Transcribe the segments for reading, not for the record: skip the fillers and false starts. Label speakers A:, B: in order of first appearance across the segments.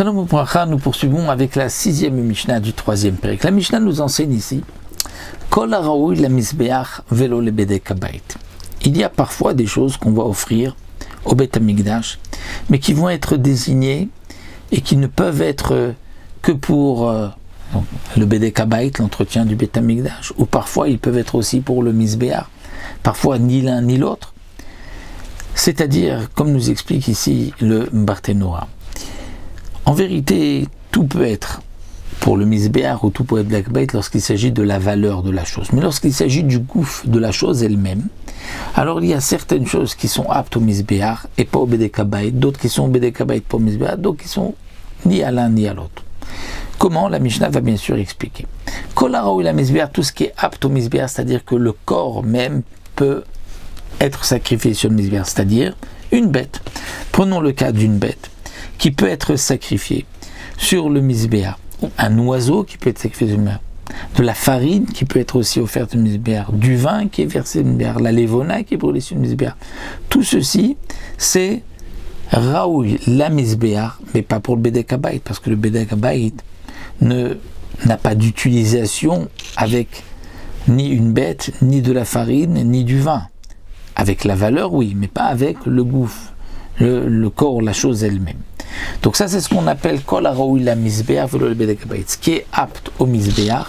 A: Shalom Ubracha, nous poursuivons avec la 6e Mishnah du 3e Pérec. La Mishnah nous enseigne ici Kol haraoui la misbeach velo le bedek habayit. Il y a parfois des choses qu'on va offrir au Beth Amikdash, mais qui vont être désignées et qui ne peuvent être que pour le bedek habayit, l'entretien du Beth Amikdash, ou parfois ils peuvent être aussi pour le misbeach, parfois ni l'un ni l'autre. C'est-à-dire, comme nous explique ici le Barthénoa, en vérité, tout peut être pour le misbéar ou tout peut être bedek habayit lorsqu'il s'agit de la valeur de la chose. Mais lorsqu'il s'agit du gouffre de la chose elle-même, alors il y a certaines choses qui sont aptes au misbéar et pas au bedek habayit, d'autres qui sont au bedek habayit pour le misbéar, d'autres qui sont ni à l'un ni à l'autre. Comment? La Mishnah va bien sûr expliquer. Kol haraoui la misbéar, tout ce qui est apte au misbéar, c'est-à-dire que le corps même peut être sacrifié sur le misbéar, c'est-à-dire une bête. Prenons le cas d'une bête qui peut être sacrifié sur le misbéar, un oiseau qui peut être sacrifié sur le misbéar, de la farine qui peut être aussi offerte sur le misbéar, du vin qui est versé sur le misbéar, la levona qui est brûlée sur le misbéar. Tout ceci, c'est raoui la misbéar, mais pas pour le bedek habayit, parce que le bedek habayit n'a pas d'utilisation avec ni une bête, ni de la farine, ni du vin. Avec la valeur, oui, mais pas avec le gouffre, le corps, la chose elle-même. Donc ça, c'est ce qu'on appelle Kol haraoui la misbéach velo le bedek habayit, ce qui est apte au misbéach,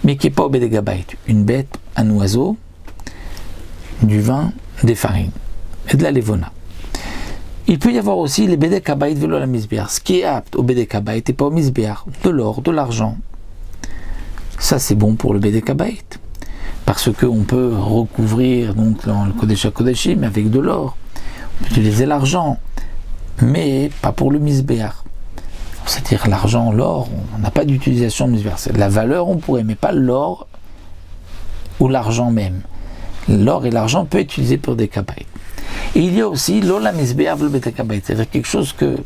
A: mais qui n'est pas au bedek habayit. Une bête, un oiseau, du vin, des farines et de la levona. Il peut y avoir aussi les bedek habayit velo la misbéach, ce qui est apte au bedek habayit et pas au misbéach, de l'or, de l'argent. Ça, c'est bon pour le bedek habayit, parce qu'on peut recouvrir donc dans le Kodesh HaKodeshim avec de l'or, on peut utiliser l'argent, mais pas pour le misbéach. C'est-à-dire l'argent, l'or, on n'a pas d'utilisation de misbéach. La valeur, on pourrait, mais pas l'or ou l'argent même. L'or et l'argent peuvent être utilisés pour des habayit. Et il y a aussi l'ola misbéach velo bedek habayit, c'est-à-dire quelque chose que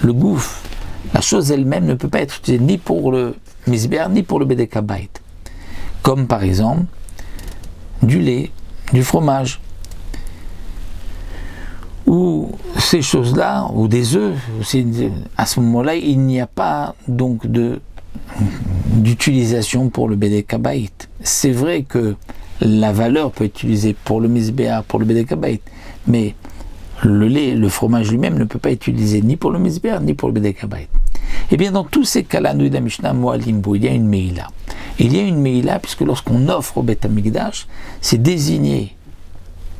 A: le gouffre, la chose elle-même ne peut pas être utilisée ni pour le misbéach ni pour le bedek habayit. Comme par exemple du lait, du fromage, ou ces choses-là, ou des œufs, à ce moment-là, il n'y a pas donc d'utilisation pour le bedek habayit. C'est vrai que la valeur peut être utilisée pour le misbéach, pour le bedek habayit, mais le lait, le fromage lui-même ne peut pas être utilisé ni pour le misbéach, ni pour le bedek habayit. Eh bien, dans tous ces cas-là, nous, dans la Mishnah Moalimbo, il y a une meila. Il y a une meila puisque lorsqu'on offre au Beth Amikdash, c'est désigné,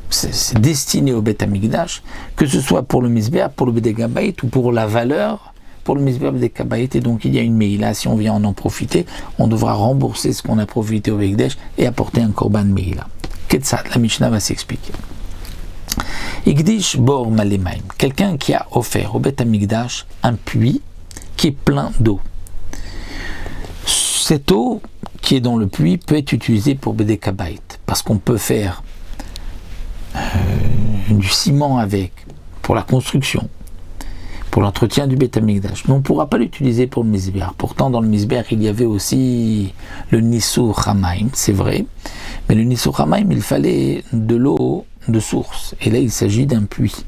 A: c'est destiné au Beth Amikdash, que ce soit pour le misbéach, pour le bedek habayit ou pour la valeur, pour le misbéach, bedek habayit. Et donc il y a une meila. Si on vient en profiter, on devra rembourser ce qu'on a profité au Mikdash et apporter un korban meila. Qu'est-ce que la Mishnah va s'expliquer. Igdish bor malemaim, quelqu'un qui a offert au Beth Amikdash un puits qui est plein d'eau. Cette eau qui est dans le puits peut être utilisée pour bedek habayit, parce qu'on peut faire du ciment avec, pour la construction, pour l'entretien du Beth Amikdash, mais on ne pourra pas l'utiliser pour le misbéach. Pourtant, dans le misbéach, il y avait aussi le nisur hamaim, c'est vrai, mais le nisur hamaim, il fallait de l'eau de source, et là il s'agit d'un puits,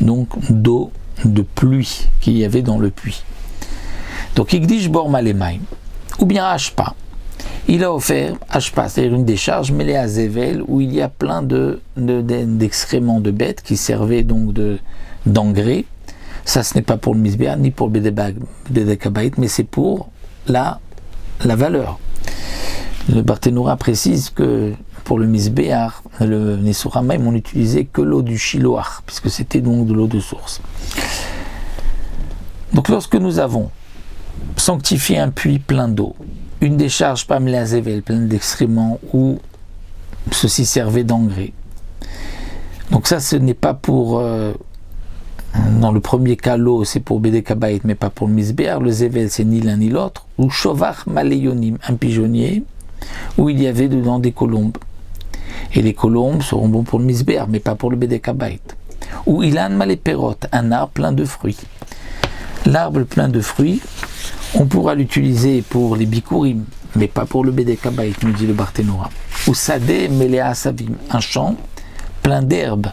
A: donc d'eau de pluie qu'il y avait dans le puits. Donc Igdish bor malemaim, ou bien Ashpa. Il a offert Ashpa, c'est-à-dire une décharge mêlée à Zével, où il y a plein d'excréments de bêtes qui servaient donc d'engrais. Ça, ce n'est pas pour le misbéach ni pour le bedek habayit, mais c'est pour la valeur. Le Barthénoura précise que pour le misbéach, le nisur hamaim, on n'utilisait que l'eau du shiloach, puisque c'était donc de l'eau de source. Donc lorsque nous avons sanctifié un puits plein d'eau, une décharge pas mêlée à Zével, pleine d'excréments, où ceci servait d'engrais. Donc ça, ce n'est pas pour, dans le premier cas, l'eau, c'est pour bedek habayit, mais pas pour le misbéach. Le Zével, c'est ni l'un ni l'autre. Ou shovach maleyonim, un pigeonnier, où il y avait dedans des colombes. Et les colombes seront bons pour le misbéach, mais pas pour le bedek habayit. Ou ilan maleperot, un arbre plein de fruits. L'arbre plein de fruits, on pourra l'utiliser pour les bikurim, mais pas pour le bedek habayit, nous dit le Barthénoura. Ou sadeh melea savim, un champ plein d'herbes,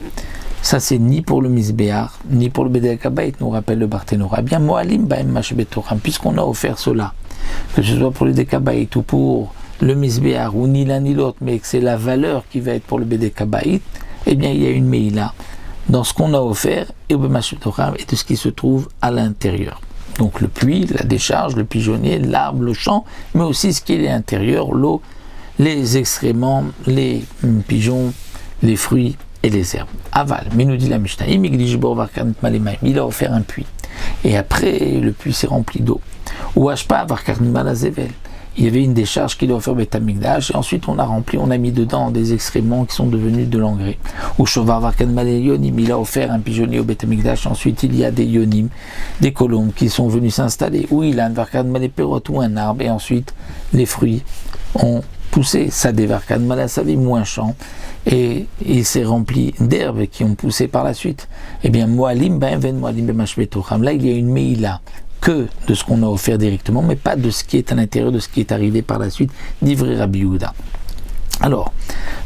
A: Ça, c'est ni pour le Misbéach, ni pour le Bedek Habayit, nous rappelle le Barthénora. Eh bien, Moalim Baem Mashbetoram, puisqu'on a offert cela, que ce soit pour le Bedek Habayit ou pour le Misbéach, ou ni l'un ni l'autre, mais que c'est la valeur qui va être pour le Bedek Habayit, eh bien, il y a une Meïla dans ce qu'on a offert et de ce qui se trouve à l'intérieur. Donc le puits, la décharge, le pigeonnier, l'arbre, le champ, mais aussi ce qui est à l'intérieur, l'eau, les excréments, les pigeons, les fruits et les herbes. Aval, mais nous dit la Mishnah, il a offert un puits. Et après, le puits s'est rempli d'eau. Ou Ashpa, Varkarnimalazevel. Il y avait une décharge qu'il a offert Beth Amikdash, et ensuite on a rempli, on a mis dedans des excréments qui sont devenus de l'engrais. Ou Shovar Varkan Malé Yonim, il a offert un pigeonnier au Beth Amikdash, ensuite il y a des Yonim, des colombes qui sont venus s'installer. Ou Ilan Varkan Malé Perot, ou un arbre, et ensuite les fruits ont poussé. Ça des Varkan Malé Savim, ou un champ, et il s'est rempli d'herbes qui ont poussé par la suite. Eh bien, Moalim, Ben Ven Moalim Bemashbetocham, là il y a une Meïla que de ce qu'on a offert directement, mais pas de ce qui est à l'intérieur, de ce qui est arrivé par la suite, d'Ivry Rabbi Yehuda. Alors,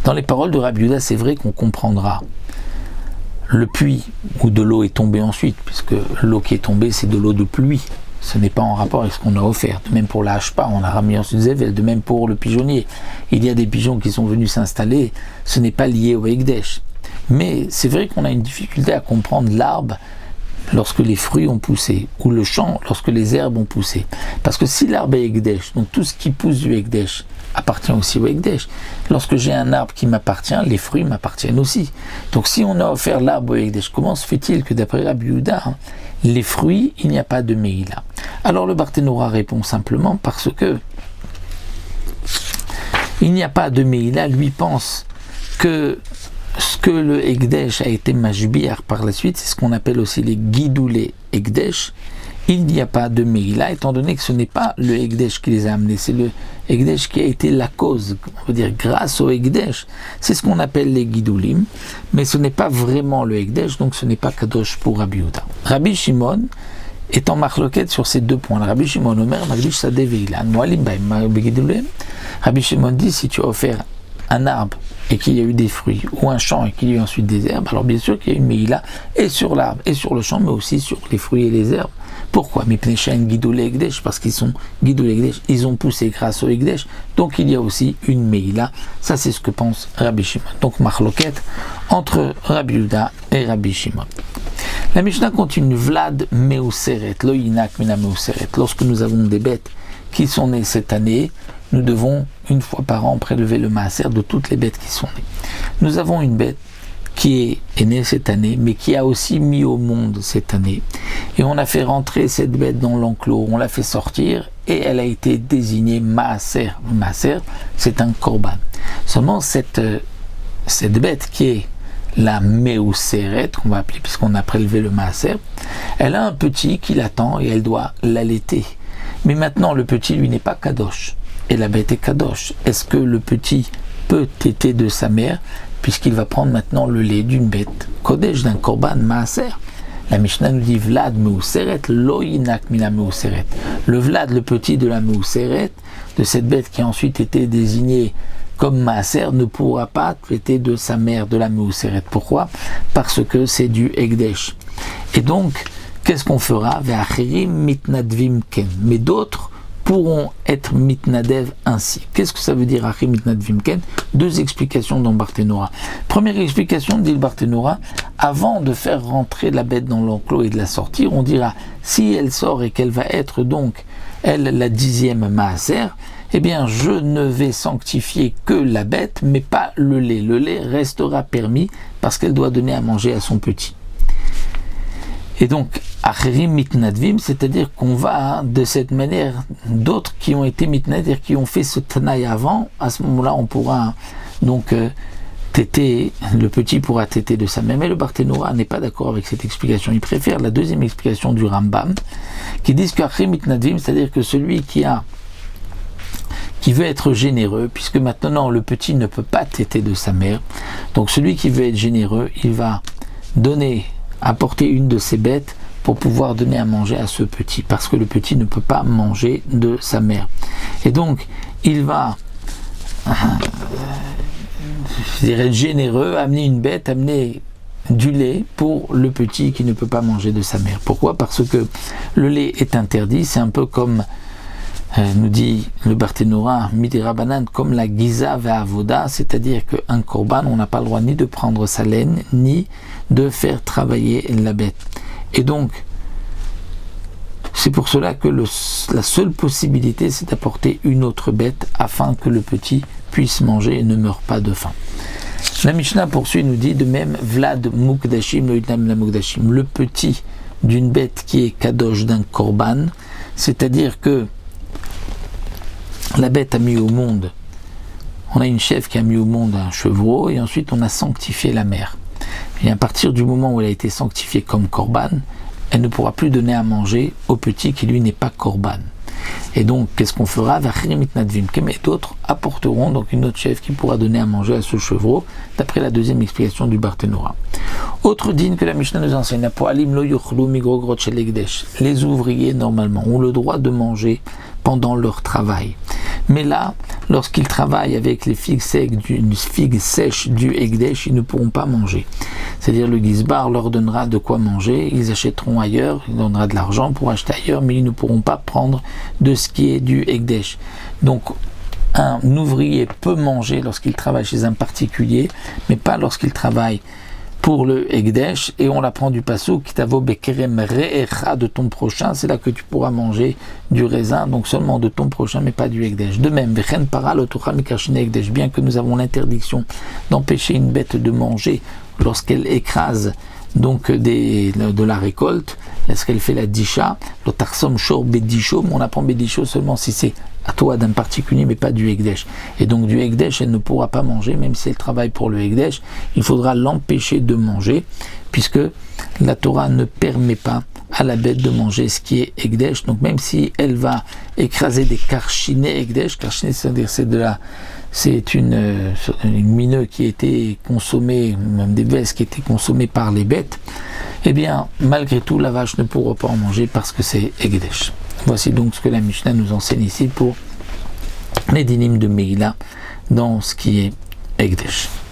A: dans les paroles de Rabbi Yehuda, c'est vrai qu'on comprendra le puits où de l'eau est tombée ensuite, puisque l'eau qui est tombée, c'est de l'eau de pluie. Ce n'est pas en rapport avec ce qu'on a offert. De même pour la hachpa, on a ramené ensuite Zével. De même pour le pigeonnier. Il y a des pigeons qui sont venus s'installer. Ce n'est pas lié au Ekdesh. Mais c'est vrai qu'on a une difficulté à comprendre l'arbre lorsque les fruits ont poussé, ou le champ lorsque les herbes ont poussé. Parce que si l'arbre est Ekdesh, donc tout ce qui pousse du Ekdesh appartient aussi au Ekdesh. Lorsque j'ai un arbre qui m'appartient, les fruits m'appartiennent aussi. Donc si on a offert l'arbre au Ekdesh, comment se fait-il que d'après Rabbi Yehuda, les fruits, il n'y a pas de Meïla? Alors le Barthénora répond simplement parce que il n'y a pas de Meïla, lui pense que ce que le Ekdesh a été Mashbiach par la suite, c'est ce qu'on appelle aussi les Gidoulé Ekdesh. Il n'y a pas de Meïla, étant donné que ce n'est pas le Ekdesh qui les a amenés, c'est le Ekdesh qui a été la cause, on veut dire grâce au Ekdesh. C'est ce qu'on appelle les Gidoulim, mais ce n'est pas vraiment le Ekdesh, donc ce n'est pas Kadosh pour Rabbi Yehuda. Rabbi Shimon est en marloquette sur ces deux points. Rabbi Shimon Omer, Magdish Sadeh Veilan, Moalim Baim Begidoulim. Rabbi Shimon dit, si tu as offert un arbre et qu'il y a eu des fruits, ou un champ et qu'il y a eu ensuite des herbes, alors bien sûr qu'il y a une Meïla, et sur l'arbre, et sur le champ, mais aussi sur les fruits et les herbes. Pourquoi? Parce qu'ils sont Gidoulé Ekdesh, ils ont poussé grâce au Ekdesh, donc il y a aussi une Meïla. Ça c'est ce que pense Rabbi Shimon. Donc marloquette entre Rabbi Yehuda et Rabbi Shimon. La Mishnah continue, Vlad Meuseret, lo yinak mina Meuseret. Lorsque nous avons des bêtes qui sont nées cette année, nous devons une fois par an prélever le maaser de toutes les bêtes qui sont nées. Nous avons une bête qui est née cette année, mais qui a aussi mis au monde cette année. Et on a fait rentrer cette bête dans l'enclos, on l'a fait sortir, et elle a été désignée maaser. Maaser, c'est un korban. Seulement cette bête qui est la Meuseret, qu'on va appeler, puisqu'on a prélevé le maaser, elle a un petit qui l'attend et elle doit l'allaiter. Mais maintenant, le petit, lui, n'est pas kadosh. Et la bête est kadosh. Est-ce que le petit peut téter de sa mère, puisqu'il va prendre maintenant le lait d'une bête kodesh, d'un korban maaser? La Mishnah nous dit Vlad Meuseret, lo yinak mina Meuseret. Le Vlad, le petit de la Meuseret, de cette bête qui a ensuite été désignée comme maaser, ne pourra pas traiter de sa mère, de la Meuseret. Pourquoi? Parce que c'est du Ekdesh. Et donc, qu'est-ce qu'on fera? Ve'achirim mitnadvim ken. Mais d'autres pourront être mitnadev ainsi. Qu'est-ce que ça veut dire Achim mitnadvim ken? Deux explications dans Barthénora. Première explication, dit le Barthénora, avant de faire rentrer la bête dans l'enclos et de la sortir, on dira, si elle sort et qu'elle va être donc, elle, la 10e maaser, eh bien, je ne vais sanctifier que la bête, mais pas le lait. Le lait restera permis parce qu'elle doit donner à manger à son petit. Et donc, Acherim mitnadvim, c'est-à-dire qu'on va de cette manière, d'autres qui ont été mitnad, c'est-à-dire qui ont fait ce tanaï avant, à ce moment-là, on pourra donc téter, le petit pourra téter de sa mère. Mais le Barthénora n'est pas d'accord avec cette explication. Il préfère la deuxième explication du Rambam, qui dit que Acherim mitnadvim, c'est-à-dire que celui qui veut être généreux, puisque maintenant le petit ne peut pas téter de sa mère, donc celui qui veut être généreux, il va apporter une de ses bêtes pour pouvoir donner à manger à ce petit, parce que le petit ne peut pas manger de sa mère. Et donc, il va être généreux, amener une bête, amener du lait pour le petit qui ne peut pas manger de sa mère. Pourquoi? Parce que le lait est interdit, c'est un peu comme nous dit le Barthénora, Midi Rabanan, comme la Giza Ve'avoda, c'est-à-dire qu'un korban, on n'a pas le droit ni de prendre sa laine, ni de faire travailler la bête. Et donc, c'est pour cela que la seule possibilité, c'est d'apporter une autre bête afin que le petit puisse manger et ne meure pas de faim. La Mishnah poursuit, nous dit de même Vlad Mukdashim, le petit d'une bête qui est kadosh d'un korban, c'est-à-dire que la bête a mis au monde, on a une chèvre qui a mis au monde un chevreau et ensuite on a sanctifié la mère. Et à partir du moment où elle a été sanctifiée comme korban, elle ne pourra plus donner à manger au petit qui lui n'est pas korban. Et donc, qu'est-ce qu'on fera? Et d'autres apporteront donc une autre chèvre qui pourra donner à manger à ce chevreau, d'après la deuxième explication du Barthénora. Autre dîne que la Mishnah nous enseigne, les ouvriers normalement ont le droit de manger pendant leur travail. Mais là, lorsqu'ils travaillent avec les figues sèches du Ekdesh, ils ne pourront pas manger. C'est-à-dire le Gizbar leur donnera de quoi manger, ils achèteront ailleurs, il donnera de l'argent pour acheter ailleurs, mais ils ne pourront pas prendre de ce qui est du Ekdesh. Donc, un ouvrier peut manger lorsqu'il travaille chez un particulier, mais pas lorsqu'il travaille pour le Ekdesh, et on l'apprend du passouk, Kitavo bekerem re'echa, de ton prochain, c'est là que tu pourras manger du raisin, donc seulement de ton prochain, mais pas du Ekdesh. De même, vechen para lotucha mikashine Ekdesh, bien que nous avons l'interdiction d'empêcher une bête de manger lorsqu'elle écrase donc de la récolte, lorsqu'elle fait la disha, l'otarsom shor bedisho, on apprend bedisho seulement si c'est à toi d'un particulier, mais pas du Ekdesh. Et donc du Ekdesh, elle ne pourra pas manger, même si elle travaille pour le Ekdesh, il faudra l'empêcher de manger, puisque la Torah ne permet pas à la bête de manger ce qui est Ekdesh. Donc même si elle va écraser des karchinés Ekdesh, karchinés, c'est-à-dire c'est une mineux qui était consommée, même des vestes qui étaient consommées par les bêtes, eh bien, malgré tout, la vache ne pourra pas en manger parce que c'est Ekdesh. Voici donc ce que la Mishnah nous enseigne ici pour les dynimes de Meïla dans ce qui est Ekdesh.